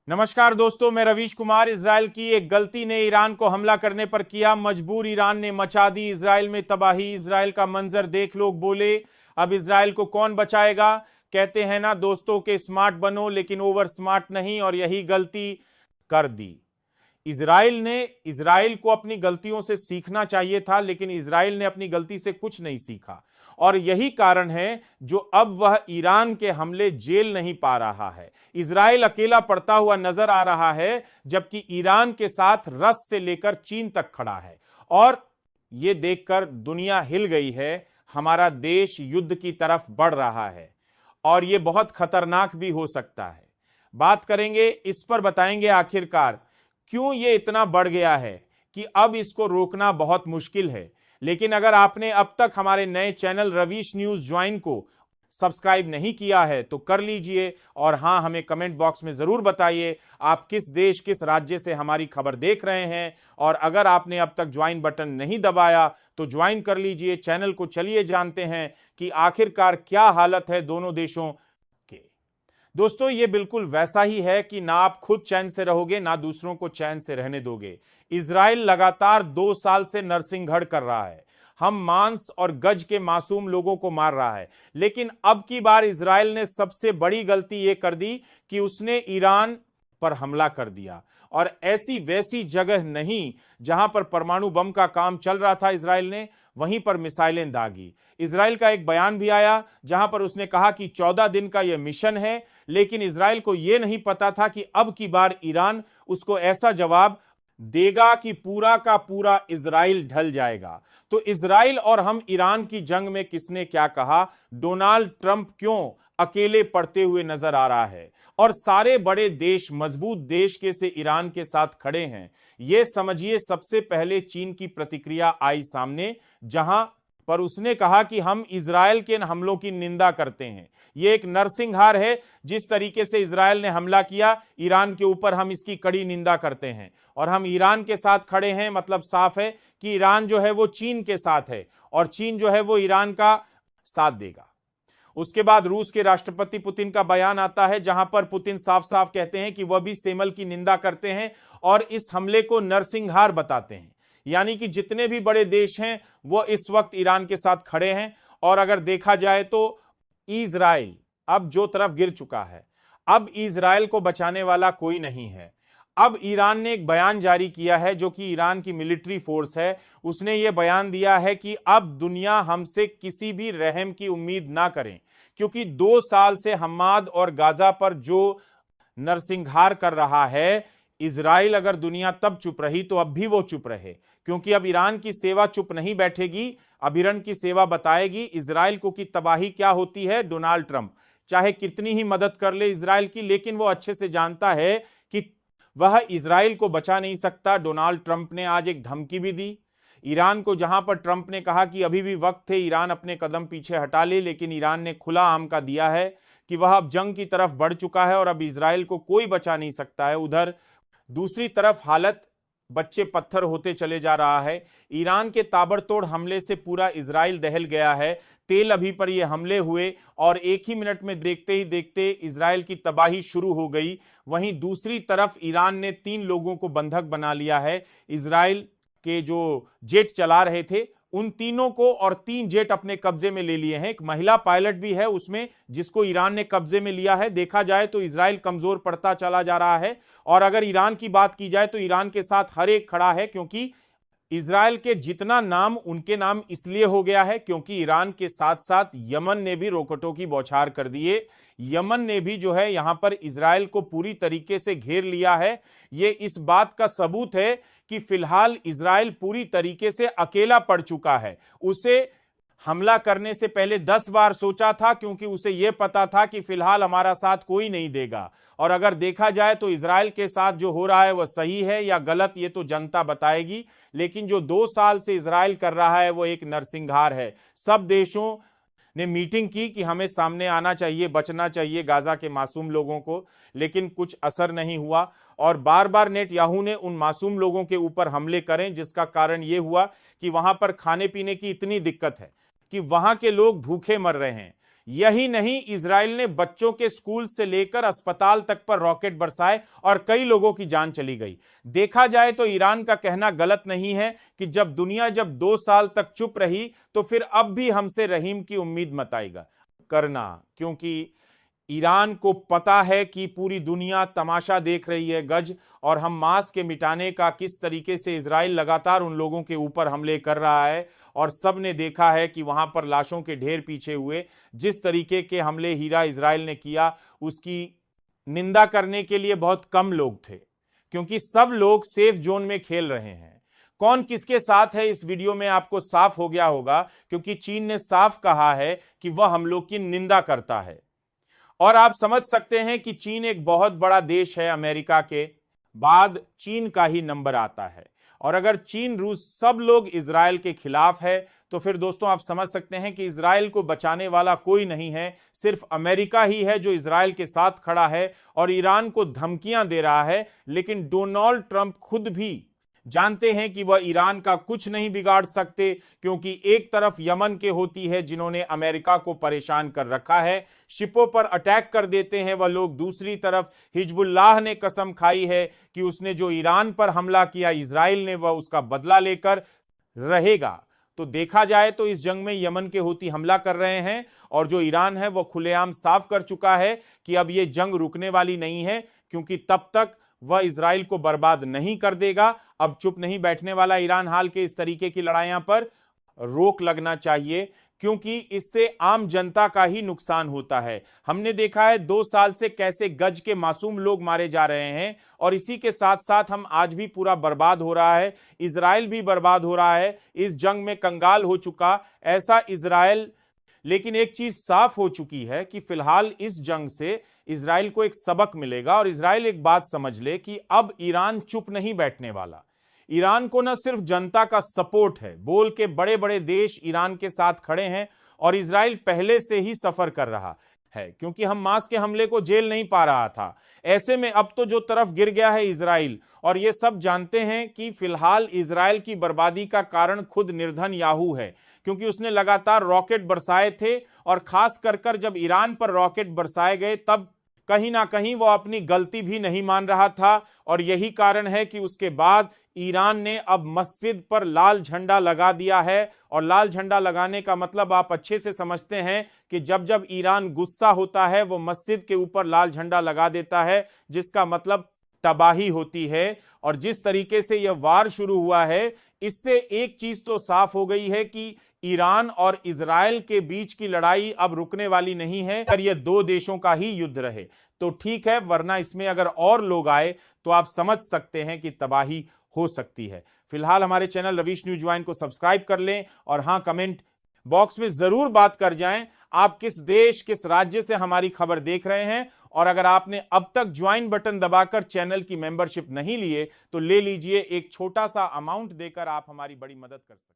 नमस्कार दोस्तों, मैं रवीश कुमार। इजराइल की एक गलती ने ईरान को हमला करने पर किया मजबूर। ईरान ने मचा दी इजराइल में तबाही। इजराइल का मंजर देख लोग बोले, अब इजराइल को कौन बचाएगा। कहते हैं ना दोस्तों के स्मार्ट बनो लेकिन ओवर स्मार्ट नहीं, और यही गलती कर दी इजराइल को अपनी गलतियों से सीखना चाहिए था, लेकिन इजराइल ने अपनी गलती से कुछ नहीं सीखा। और यही कारण है जो अब वह ईरान के हमले झेल नहीं पा रहा है। इजराइल अकेला पड़ता हुआ नजर आ रहा है, जबकि ईरान के साथ रस से लेकर चीन तक खड़ा है। और यह देखकर दुनिया हिल गई है। हमारा देश युद्ध की तरफ बढ़ रहा है और यह बहुत खतरनाक भी हो सकता है। बात करेंगे इस पर, बताएंगे आखिरकार क्यों ये इतना बढ़ गया है कि अब इसको रोकना बहुत मुश्किल है। लेकिन अगर आपने अब तक हमारे नए चैनल रवीश न्यूज ज्वाइन को सब्सक्राइब नहीं किया है तो कर लीजिए। और हां, हमें कमेंट बॉक्स में जरूर बताइए आप किस देश, किस राज्य से हमारी खबर देख रहे हैं। और अगर आपने अब तक ज्वाइन बटन नहीं दबाया तो ज्वाइन कर लीजिए चैनल को। चलिए जानते हैं कि आखिरकार क्या हालत है दोनों देशों के। दोस्तों, ये बिल्कुल वैसा ही है कि ना आप खुद चैन से रहोगे ना दूसरों को चैन से रहने दोगे। इजराइल लगातार 2 साल से नरसिंहगढ़ कर रहा है। हम मांस और गज के मासूम लोगों को मार रहा है। लेकिन अब की बार इजराइल ने सबसे बड़ी गलती यह कर दी कि उसने ईरान पर हमला कर दिया। और ऐसी वैसी जगह नहीं जहां पर परमाणु बम का काम चल रहा था, इजराइल ने वहीं पर मिसाइलें दागी। इजराइल का एक बयान भी आया जहां पर उसने कहा कि 14 दिन का यह मिशन है। लेकिन इजराइल को यह नहीं पता था कि अब की बार ईरान उसको ऐसा जवाब देगा कि पूरा का पूरा इजराइल ढल जाएगा। तो इजराइल और हम ईरान की जंग में किसने क्या कहा, डोनाल्ड ट्रंप क्यों अकेले पड़ते हुए नजर आ रहा है और सारे बड़े देश, मजबूत देश के से ईरान के साथ खड़े हैं, यह समझिए। सबसे पहले चीन की प्रतिक्रिया आई सामने, जहां पर उसने कहा कि हम इजराइल के हमलों की निंदा करते हैं। यह एक नरसंहार है। जिस तरीके से इजराइल ने हमला किया ईरान के ऊपर, हम इसकी कड़ी निंदा करते हैं और हम ईरान के साथ खड़े हैं। मतलब साफ है कि ईरान जो है वो चीन के साथ है और चीन जो है वो ईरान का साथ देगा। उसके बाद रूस के राष्ट्रपति पुतिन का बयान आता है, जहां पर पुतिन साफ साफ कहते हैं कि वह भी सेमल की निंदा करते हैं और इस हमले को नरसंहार बताते हैं। यानी कि जितने भी बड़े देश हैं वो इस वक्त ईरान के साथ खड़े हैं। और अगर देखा जाए तो इजराइल अब जो तरफ गिर चुका है, अब इजराइल को बचाने वाला कोई नहीं है। अब ईरान ने एक बयान जारी किया है, जो कि ईरान की मिलिट्री फोर्स है, उसने यह बयान दिया है कि अब दुनिया हमसे किसी भी रहम की उम्मीद ना करें, क्योंकि 2 साल से हम्माद और गाजा पर जो नरसंहार कर रहा है इजराइल, अगर दुनिया तब चुप रही तो अब भी वो चुप रहे। क्योंकि अब ईरान की सेवा चुप नहीं बैठेगी, अब ईरान की सेवा बताएगी इजराइल को कि तबाही क्या होती है। डोनाल्ड ट्रंप चाहे कितनी ही मदद कर ले इजराइल की, लेकिन वो अच्छे से जानता है कि वह इजराइल को बचा नहीं सकता। डोनाल्ड ट्रंप ने आज एक धमकी भी दी ईरान को, जहां पर ट्रंप ने कहा कि अभी भी वक्त है, ईरान अपने कदम पीछे हटा ले। लेकिन ईरान ने खुला आम का दिया है कि वह अब जंग की तरफ बढ़ चुका है और अब इजराइल को कोई बचा नहीं सकता है। उधर दूसरी तरफ हालत बच्चे पत्थर होते चले जा रहा है। ईरान के ताबड़तोड़ हमले से पूरा इजराइल दहल गया है। तेल अभी पर ये हमले हुए और एक ही मिनट में देखते ही देखते इजराइल की तबाही शुरू हो गई। वहीं दूसरी तरफ ईरान ने 3 लोगों को बंधक बना लिया है। इजराइल के जो जेट चला रहे थे उन तीनों को, और 3 जेट अपने कब्जे में ले लिए हैं। एक महिला पायलट भी है उसमें, जिसको ईरान ने कब्जे में लिया है। देखा जाए तो इजराइल कमजोर पड़ता चला जा रहा है। और अगर ईरान की बात की जाए तो ईरान के साथ हर एक खड़ा है, क्योंकि इजराइल के जितना नाम उनके नाम इसलिए हो गया है क्योंकि ईरान के साथ साथ यमन ने भी रॉकेटों की बौछार कर दिए। यमन ने भी जो है यहां पर इजराइल को पूरी तरीके से घेर लिया है। यह इस बात का सबूत है कि फिलहाल इजराइल पूरी तरीके से अकेला पड़ चुका है। उसे हमला करने से पहले 10 बार सोचा था, क्योंकि उसे यह पता था कि फिलहाल हमारा साथ कोई नहीं देगा। और अगर देखा जाए तो इजराइल के साथ जो हो रहा है वह सही है या गलत, ये तो जनता बताएगी। लेकिन जो 2 साल से इजराइल कर रहा है वो एक नरसंहार है। सब देशों ने मीटिंग की कि हमें सामने आना चाहिए, बचना चाहिए गाजा के मासूम लोगों को, लेकिन कुछ असर नहीं हुआ। और बार बार नेतन्याहू ने उन मासूम लोगों के ऊपर हमले करें, जिसका कारण यह हुआ कि वहां पर खाने पीने की इतनी दिक्कत है कि वहां के लोग भूखे मर रहे हैं। यही नहीं, इजराइल ने बच्चों के स्कूल से लेकर अस्पताल तक पर रॉकेट बरसाए और कई लोगों की जान चली गई। देखा जाए तो ईरान का कहना गलत नहीं है कि जब दुनिया 2 साल तक चुप रही तो फिर अब भी हमसे रहीम की उम्मीद मत आएगा करना, क्योंकि ईरान को पता है कि पूरी दुनिया तमाशा देख रही है गज, और हमास के मिटाने का किस तरीके से इजराइल लगातार उन लोगों के ऊपर हमले कर रहा है। और सब ने देखा है कि वहां पर लाशों के ढेर पीछे हुए, जिस तरीके के हमले हीरा इजराइल ने किया उसकी निंदा करने के लिए बहुत कम लोग थे, क्योंकि सब लोग सेफ जोन में खेल रहे हैं। कौन किसके साथ है इस वीडियो में आपको साफ हो गया होगा, क्योंकि चीन ने साफ कहा है कि वह हमलों की निंदा करता है। और आप समझ सकते हैं कि चीन एक बहुत बड़ा देश है, अमेरिका के बाद चीन का ही नंबर आता है। और अगर चीन, रूस सब लोग इजराइल के खिलाफ है तो फिर दोस्तों आप समझ सकते हैं कि इजराइल को बचाने वाला कोई नहीं है, सिर्फ अमेरिका ही है जो इजराइल के साथ खड़ा है और ईरान को धमकियां दे रहा है। लेकिन डोनाल्ड ट्रंप खुद भी जानते हैं कि वह ईरान का कुछ नहीं बिगाड़ सकते, क्योंकि एक तरफ यमन के होती है जिन्होंने अमेरिका को परेशान कर रखा है, शिपों पर अटैक कर देते हैं वह लोग। दूसरी तरफ हिजबुल्लाह ने कसम खाई है कि उसने जो ईरान पर हमला किया इजराइल ने, वह उसका बदला लेकर रहेगा। तो देखा जाए तो इस जंग में यमन के होती हमला कर रहे हैं और जो ईरान है वह खुलेआम साफ कर चुका है कि अब यह जंग रुकने वाली नहीं है, क्योंकि तब तक वह इजराइल को बर्बाद नहीं कर देगा। अब चुप नहीं बैठने वाला ईरान। हाल के इस तरीके की लड़ाइयों पर रोक लगना चाहिए, क्योंकि इससे आम जनता का ही नुकसान होता है। हमने देखा है 2 साल से कैसे गज के मासूम लोग मारे जा रहे हैं, और इसी के साथ साथ हम आज भी पूरा बर्बाद हो रहा है, इजराइल भी बर्बाद हो रहा है, इस जंग में कंगाल हो चुका ऐसा इजराइल। लेकिन एक चीज साफ हो चुकी है कि फिलहाल इस जंग से इजराइल को एक सबक मिलेगा, और इजराइल एक बात समझ ले कि अब ईरान चुप नहीं बैठने वाला। ईरान को न सिर्फ जनता का सपोर्ट है, बोल के बड़े बड़े देश ईरान के साथ खड़े हैं, और इजराइल पहले से ही सफर कर रहा है, क्योंकि हमास के हमले को झेल नहीं पा रहा था। ऐसे में अब तो जो तरफ गिर गया है इजराइल, और ये सब जानते हैं कि फिलहाल इजराइल की बर्बादी का कारण खुद निर्धन याहू है, क्योंकि उसने लगातार रॉकेट बरसाए थे, और खास कर जब ईरान पर रॉकेट बरसाए गए तब कहीं ना कहीं वो अपनी गलती भी नहीं मान रहा था। और यही कारण है कि उसके बाद ईरान ने अब मस्जिद पर लाल झंडा लगा दिया है। और लाल झंडा लगाने का मतलब आप अच्छे से समझते हैं कि जब जब ईरान गुस्सा होता है वो मस्जिद के ऊपर लाल झंडा लगा देता है, जिसका मतलब तबाही होती है। और जिस तरीके से यह वार शुरू हुआ है, इससे एक चीज तो साफ हो गई है कि ईरान और इजराइल के बीच की लड़ाई अब रुकने वाली नहीं है, अगर यह 2 देशों का ही युद्ध रहे तो ठीक है, वरना इसमें अगर और लोग आए तो आप समझ सकते हैं कि तबाही हो सकती है। फिलहाल हमारे चैनल रवीश न्यूज ज्वाइन को सब्सक्राइब कर लें, और हां, कमेंट बॉक्स में जरूर बात कर जाएं आप किस देश, किस राज्य से हमारी खबर देख रहे हैं। और अगर आपने अब तक ज्वाइन बटन दबाकर चैनल की मेंबरशिप नहीं लिए तो ले लीजिए, एक छोटा सा अमाउंट देकर आप हमारी बड़ी मदद कर सकते हैं।